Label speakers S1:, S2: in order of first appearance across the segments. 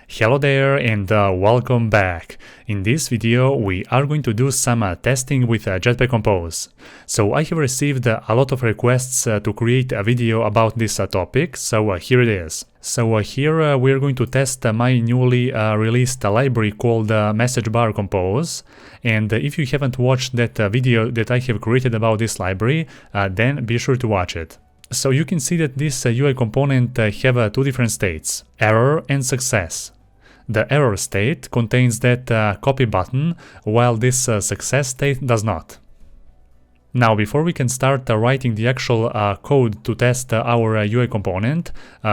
S1: Hello there and welcome back. In this video we are going to do some testing with Jetpack Compose. So I have received a lot of requests to create a video about this topic, so here it is. So here we are going to test my newly released library called MessageBarCompose, and if you haven't watched that video that I have created about this library, then be sure to watch it. So you can see that this UI component have two different states, error and success. The error state contains that copy button, while this success state does not. Now, before we can start writing the actual code to test our UI component,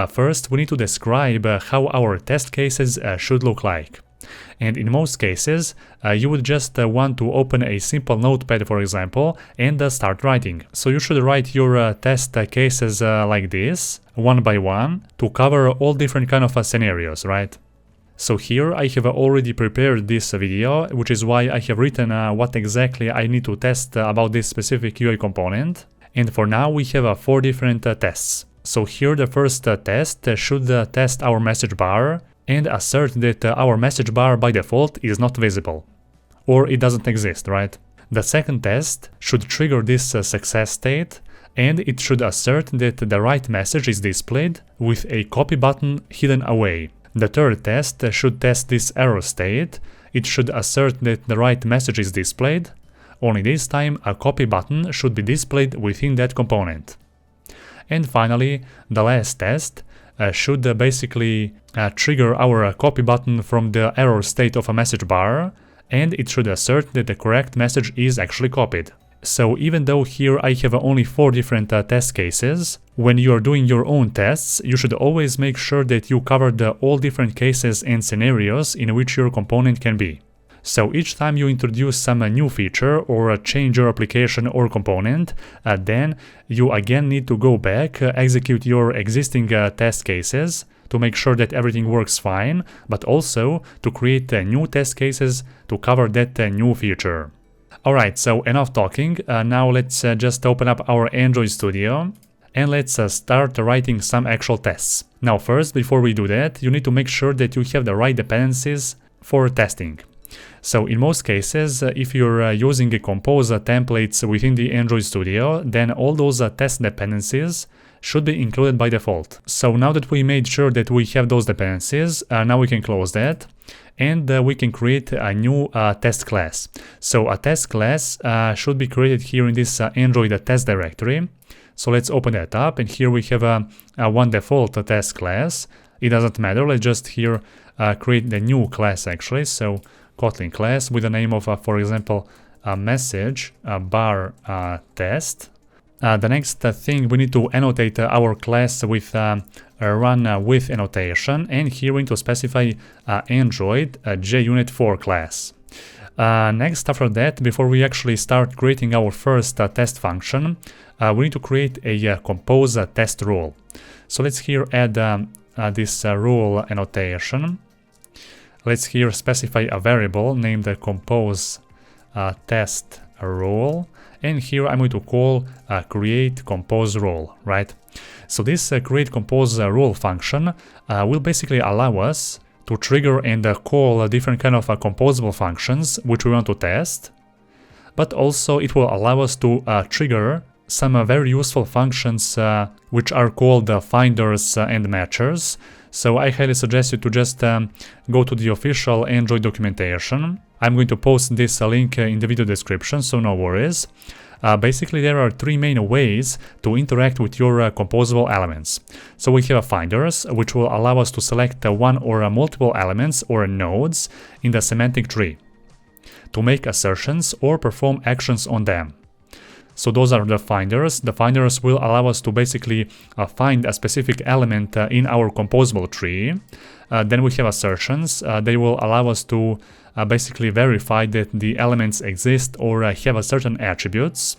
S1: first we need to describe how our test cases should look like. And in most cases, you would just want to open a simple notepad, for example, and start writing. So you should write your test cases like this, one by one, to cover all different kind of scenarios, right? So here I have already prepared this video, which is why I have written what exactly I need to test about this specific UI component. And for now we have 4 different tests. So here the first test should test our message bar and assert that our message bar by default is not visible, or it doesn't exist, right? The second test should trigger this success state, and it should assert that the right message is displayed with a copy button hidden away. The third test should test this error state. It should assert that the right message is displayed, only this time a copy button should be displayed within that component. And finally, the last test should basically trigger our copy button from the error state of a message bar, and it should assert that the correct message is actually copied. So even though here I have only 4 different test cases, when you are doing your own tests, you should always make sure that you cover all different cases and scenarios in which your component can be. So each time you introduce some new feature or change your application or component, then you again need to go back, execute your existing test cases to make sure that everything works fine, but also to create new test cases to cover that new feature. Alright, so enough talking, now let's just open up our Android Studio and let's start writing some actual tests. Now first, before we do that, you need to make sure that you have the right dependencies for testing. So in most cases, if you're using a Compose templates within the Android Studio, then all those test dependencies should be included by default. So now that we made sure that we have those dependencies, now we can close that. And we can create a new test class. So a test class should be created here in this Android test directory. So let's open that up, and here we have one default test class. It doesn't matter, let's just here create the new class actually. So Kotlin class with the name of, for example, message bar test. The next thing, we need to annotate our class with run with annotation, and here we need to specify Android JUnit4 class. Next, after that, before we actually start creating our first test function, we need to create a compose test rule. So let's here add this rule annotation. Let's here specify a variable named compose test rule. And here I'm going to call create compose rule, right? So this create compose rule function will basically allow us to trigger and call different kind of composable functions which we want to test, but also it will allow us to trigger some very useful functions which are called finders and matchers. So I highly suggest you to just go to the official Android documentation. I'm going to post this link in the video description, so no worries. Basically, there are 3 main ways to interact with your composable elements. So we have finders, which will allow us to select one or multiple elements or nodes in the semantic tree to make assertions or perform actions on them. So those are the finders. The finders will allow us to basically find a specific element in our composable tree. Then we have assertions. They will allow us to basically verify that the elements exist or have certain attributes.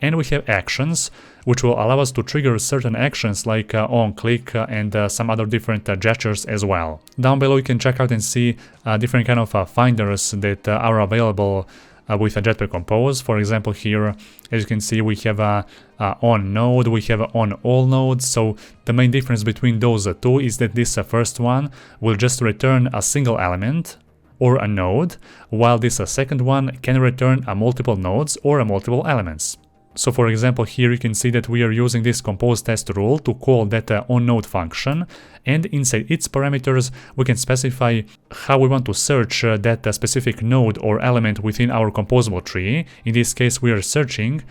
S1: And we have actions, which will allow us to trigger certain actions like on-click and some other different gestures as well. Down below you can check out and see different kind of finders that are available with a Jetpack Compose. For example, here, as you can see, we have a on node, we have a on all nodes. So the main difference between those two is that this first one will just return a single element or a node, while this second one can return a multiple nodes or a multiple elements. So for example, here you can see that we are using this compose test rule to call that onNode function, and inside its parameters we can specify how we want to search that specific node or element within our composable tree. In this case, we are searching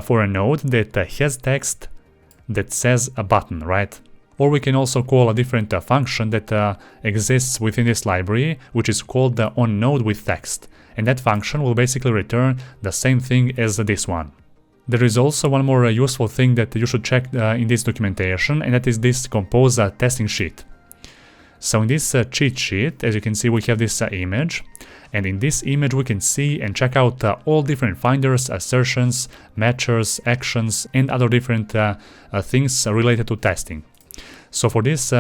S1: for a node that has text that says a button, right? Or we can also call a different function that exists within this library, which is called the onNode with text, and that function will basically return the same thing as this one. There is also one more useful thing that you should check in this documentation, and that is this compose testing sheet. So in this cheat sheet, as you can see, we have this image, and in this image we can see and check out all different finders, assertions, matchers, actions, and other different things related to testing. So for this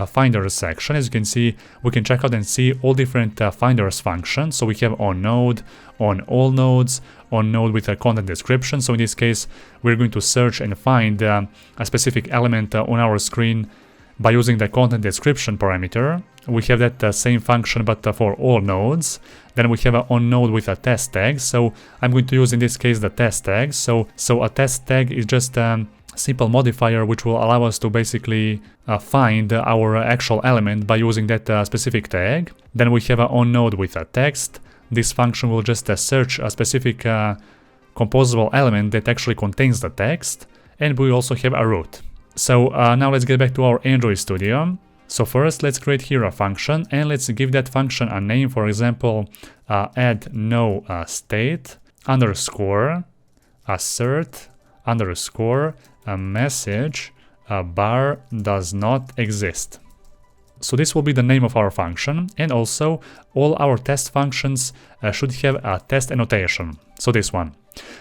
S1: finders section, as you can see, we can check out and see all different finders functions. So we have onNode, on all nodes, onNode with a content description. So in this case, we're going to search and find a specific element on our screen by using the content description parameter. We have that same function, but for all nodes. Then we have an onNode with a test tag. So I'm going to use in this case the test tag. So a test tag is just simple modifier which will allow us to basically find our actual element by using that specific tag. Then we have an onNode with a text. This function will just search a specific composable element that actually contains the text, and we also have a root. So now let's get back to our Android Studio. So first let's create here a function, and let's give that function a name. For example, add no state underscore assert underscore a message bar does not exist. So this will be the name of our function, and also all our test functions should have a test annotation. So this one.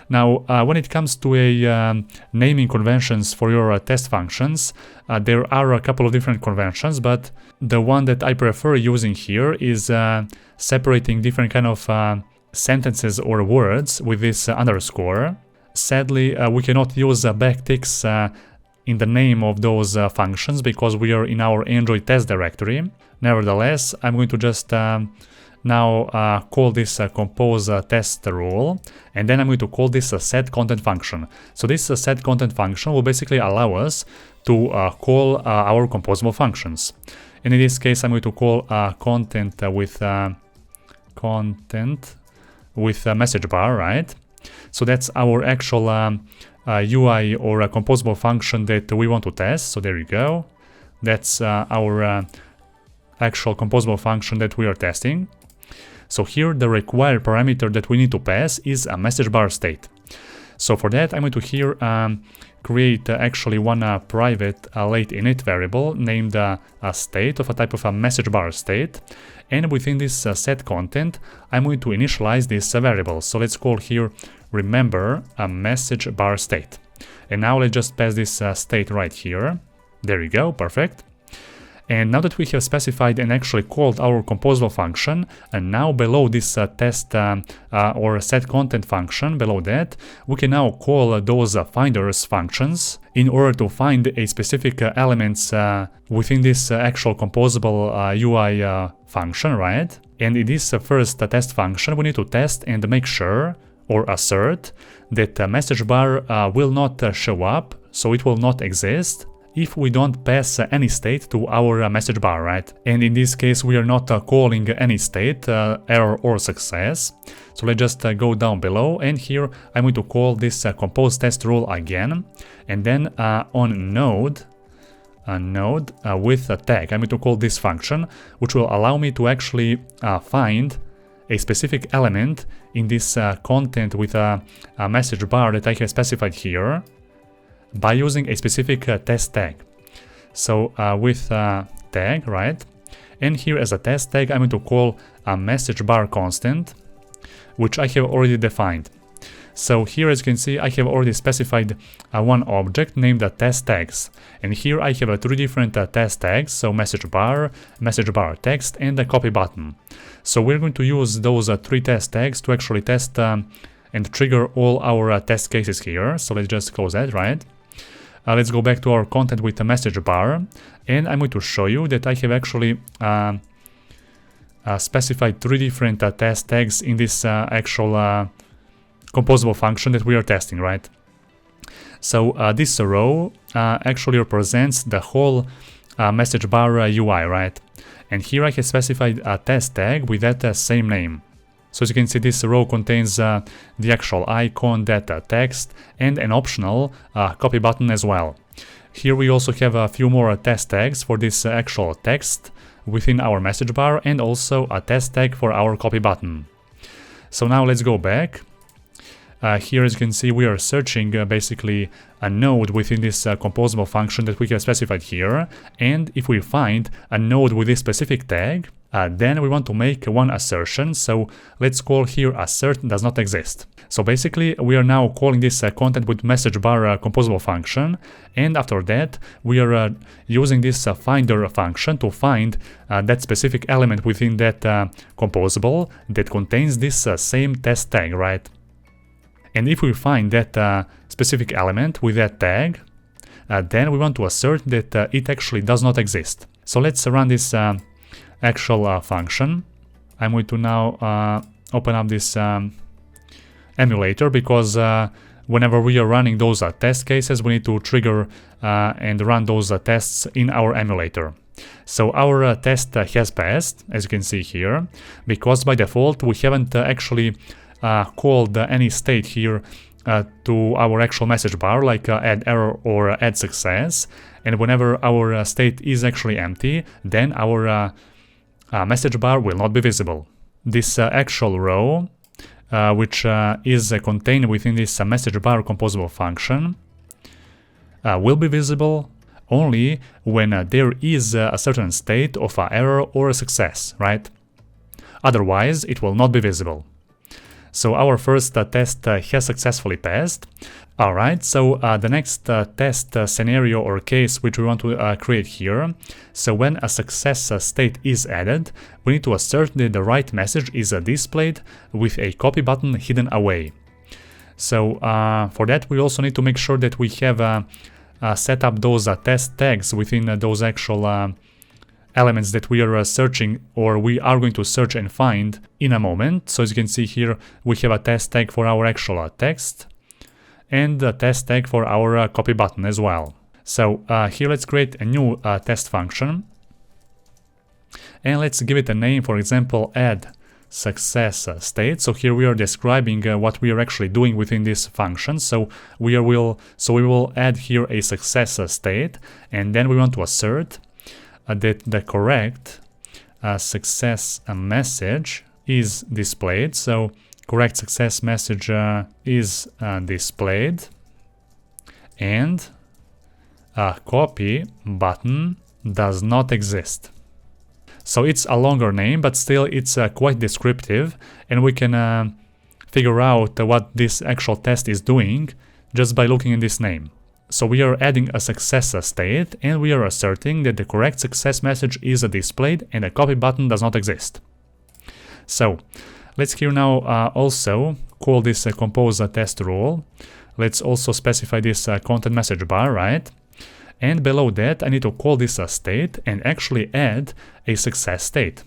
S1: Now, when it comes to naming conventions for your test functions, there are a couple of different conventions, but the one that I prefer using here is separating different kind of sentences or words with this underscore. Sadly, we cannot use backticks in the name of those functions because we are in our Android test directory. Nevertheless, I'm going to just now call this compose test rule, and then I'm going to call this a set content function. So this set content function will basically allow us to call our composable functions. And in this case, I'm going to call content with message bar, right? So that's our actual UI or a composable function that we want to test. So there you go. That's our actual composable function that we are testing. So here the required parameter that we need to pass is a message bar state. So for that, I'm going to here create actually one private late init variable named a state of a type of a message bar state. And within this set content, I'm going to initialize this variable. So let's call here remember a message bar state. And now let's just pass this state right here. There you go, perfect. And now that we have specified and actually called our composable function, and now below this test or set content function, below that, we can now call those finders functions in order to find a specific elements within this actual composable UI function, right? And in this first test function, we need to test and make sure or assert that message bar will not show up, so it will not exist, if we don't pass any state to our message bar, right? And in this case, we are not calling any state, error or success. So let's just go down below, and here I'm going to call this compose test rule again, and then on node with a tag, I'm going to call this function, which will allow me to actually find a specific element in this content with a message bar that I have specified here, by using a specific test tag. So with tag, right? And here as a test tag, I'm going to call a message bar constant, which I have already defined. So here, as you can see, I have already specified one object named test tags. And here I have three different test tags, so message bar text, and a copy button. So we're going to use those three test tags to actually test and trigger all our test cases here. So let's just close that, right? Let's go back to our content with the message bar, and I'm going to show you that I have actually specified three different test tags in this actual composable function that we are testing, right? So this row actually represents the whole message bar UI, right? And here I have specified a test tag with that same name. So as you can see, this row contains the actual icon, that text, and an optional copy button as well. Here we also have a few more test tags for this actual text within our message bar, and also a test tag for our copy button. So now let's go back. Here, as you can see, we are searching basically a node within this composable function that we have specified here. And if we find a node with this specific tag, then we want to make one assertion. So let's call here assert does not exist. So basically, we are now calling this content with message bar composable function. And after that, we are using this finder function to find that specific element within that composable that contains this same test tag, right? And if we find that specific element with that tag, then we want to assert that it actually does not exist. So let's run this actual function. I'm going to now open up this emulator, because whenever we are running those test cases, we need to trigger and run those tests in our emulator. So our test has passed, as you can see here, because by default we haven't actually called any state here to our actual message bar, like add error or add success. And whenever our state is actually empty, then our message bar will not be visible. This actual row, which is contained within this message bar composable function, will be visible only when there is a certain state of error or a success, right? Otherwise, it will not be visible. So our first test has successfully passed. Alright, so the next test scenario or case which we want to create here. So when a success state is added, we need to assert that the right message is displayed with a copy button hidden away. So for that, we also need to make sure that we have set up those test tags within those actual elements that we are searching, or we are going to search and find in a moment. So as you can see here, we have a test tag for our actual text and a test tag for our copy button as well. So here let's create a new test function, and let's give it a name, for example, add success state. So here we are describing what we are actually doing within this function. So we will add here a success state, and then we want to assert that the correct success message is displayed. So correct success message is displayed, and a copy button does not exist. So it's a longer name, but still it's quite descriptive, and we can figure out what this actual test is doing just by looking at this name. So we are adding a success state, and we are asserting that the correct success message is displayed and a copy button does not exist. So let's here now also call this compose test rule. Let's also specify this content message bar, right? And below that, I need to call this state and actually add a success state.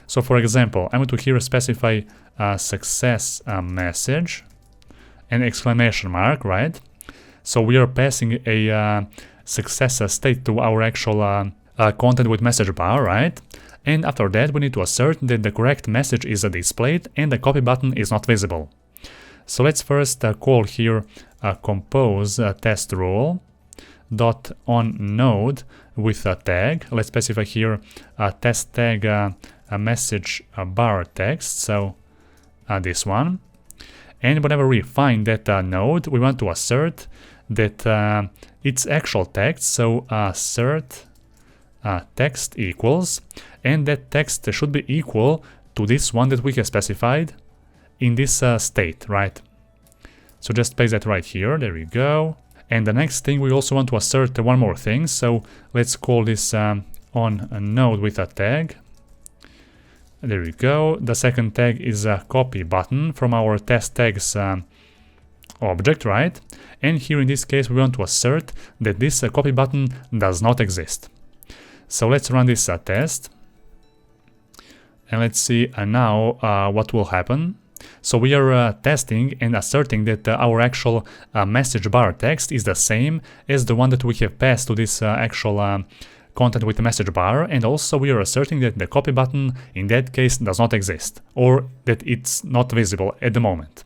S1: So for example, I'm going to here specify success message and exclamation mark, right? So we are passing a success state to our actual content with message bar, right? And after that, we need to assert that the correct message is displayed and the copy button is not visible. So let's first call here compose test rule dot on node with a tag. Let's specify here a test tag a message bar text, so this one. And whenever we find that node, we want to assert that its actual text, so assert text equals, and that text should be equal to this one that we have specified in this state, right? So just paste that right here, there we go. And the next thing, we also want to assert one more thing, so let's call this on a node with a tag. There we go. The second tag is a copy button from our test tags object, right? And here in this case we want to assert that this copy button does not exist. So let's run this test. And let's see now what will happen. So we are testing and asserting that our actual message bar text is the same as the one that we have passed to this actual content with the message bar, and also we are asserting that the copy button in that case does not exist, or that it's not visible at the moment.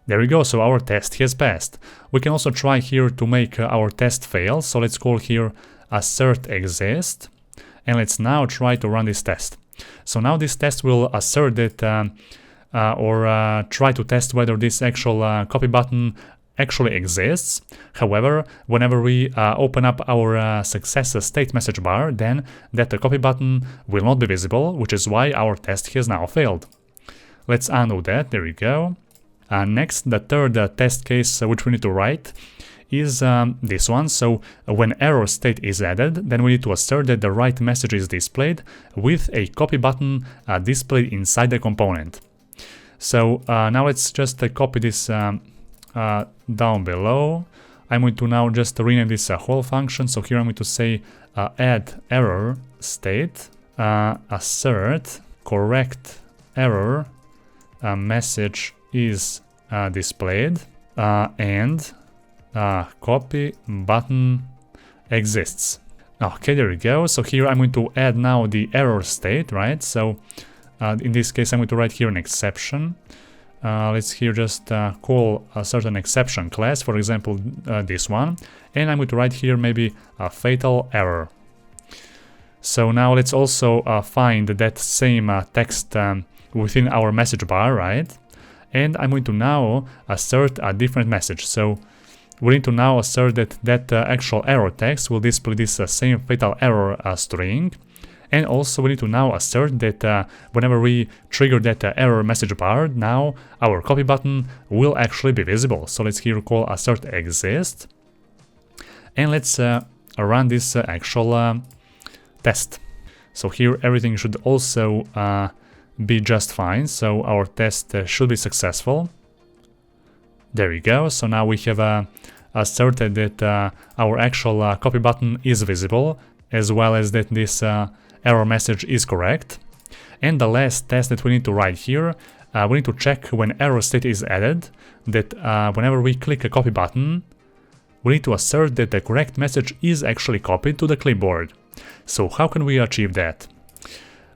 S1: There we go, so our test has passed. We can also try here to make our test fail, so let's call here assert exist, and let's now try to run this test. So now this test will assert that try to test whether this actual copy button actually exists. However, whenever we open up our success state message bar, then that copy button will not be visible, which is why our test has now failed. Let's undo that, there we go. Next, the third test case which we need to write is this one. So when error state is added, then we need to assert that the right message is displayed with a copy button displayed inside the component. So now let's just copy this down below. I'm going to now just rename this whole function. So here I'm going to say add error state, assert correct error message is displayed, and copy button exists. Okay, there we go. So here I'm going to add now the error state, right? So in this case I'm going to write here an exception. Let's here just call a certain exception class, for example this one, and I'm going to write here maybe a fatal error. So now let's also find that same text within our message bar, right? And I'm going to now assert a different message. So we need to now assert that actual error text will display this same fatal error string. And also we need to now assert that whenever we trigger that error message bar, now our copy button will actually be visible. So let's here call assert exist. And let's run this actual test. So here everything should also be just fine. So our test should be successful. There we go. So now we have asserted that our actual copy button is visible, as well as that this error message is correct. And the last test that we need to write here, we need to check when error state is added, that whenever we click a copy button, we need to assert that the correct message is actually copied to the clipboard. So how can we achieve that?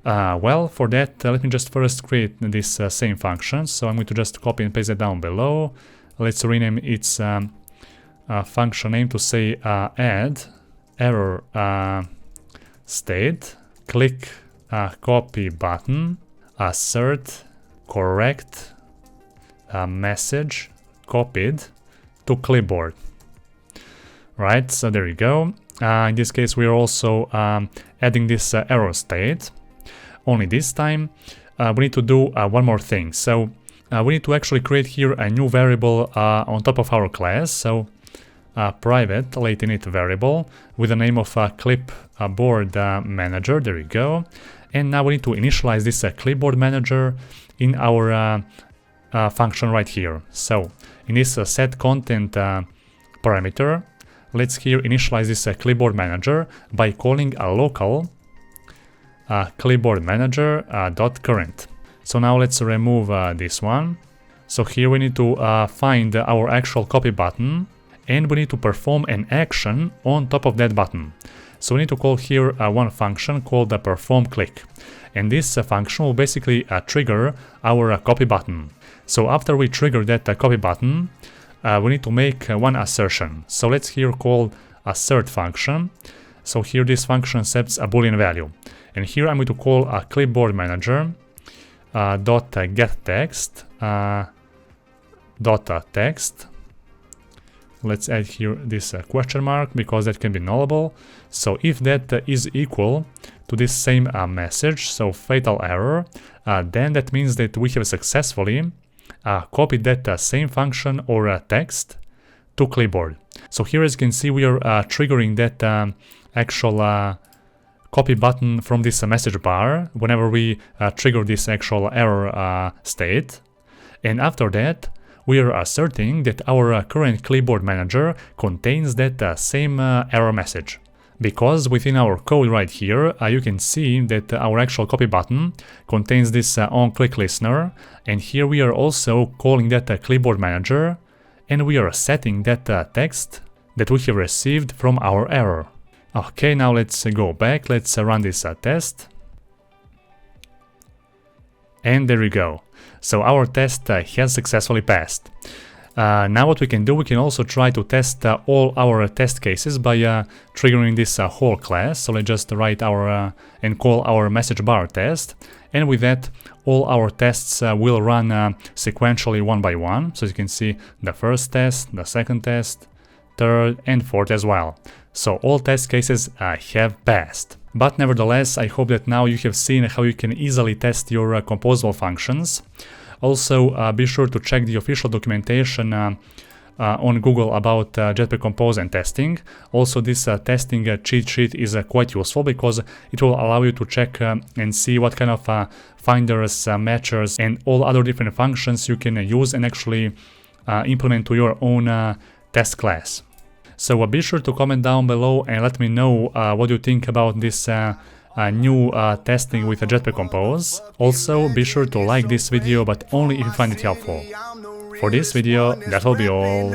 S1: Well, for that, let me just first create this same function. So I'm going to just copy and paste it down below. Let's rename its function name to say add error state, click copy button, assert correct message copied to clipboard. Right, so there you go. In this case we are also adding this error state. Only this time we need to do one more thing. So we need to actually create here a new variable on top of our class. So private late init variable with the name of clipboard manager. There we go. And now we need to initialize this clipboard manager in our function right here. So in this set content parameter, let's here initialize this clipboard manager by calling a local clipboard manager dot current. So now let's remove this one. So here we need to find our actual copy button, and we need to perform an action on top of that button. So we need to call here one function called the perform click, and this function will basically trigger our copy button. So after we trigger that copy button, we need to make one assertion. So let's here call assert function. So here this function accepts a boolean value, and here I'm going to call a clipboard manager dot get text dot text. Let's add here this question mark because that can be nullable. So if that is equal to this same message, so fatal error, then that means that we have successfully copy that same function or text to clipboard. So here, as you can see, we are triggering that actual copy button from this message bar whenever we trigger this actual error state. And after that, we are asserting that our current clipboard manager contains that same error message. Because within our code right here, you can see that our actual copy button contains this onClick listener, and here we are also calling that clipboard manager, and we are setting that text that we have received from our error. Okay, now let's go back, let's run this test. And there we go. So our test has successfully passed. Now what we can do, we can also try to test all our test cases by triggering this whole class. So let's just write our and call our MessageBar test, and with that all our tests will run sequentially one by one. So you can see the first test, the second test, third and fourth as well. So all test cases have passed. But nevertheless, I hope that now you have seen how you can easily test your composable functions. Also, be sure to check the official documentation on Google about Jetpack Compose and testing. Also, this testing cheat sheet is quite useful because it will allow you to check and see what kind of finders, matchers and all other different functions you can use and actually implement to your own test class. So be sure to comment down below and let me know what you think about this new testing with Jetpack Compose. Also, be sure to like this video, but only if you find it helpful. For this video, that will be all.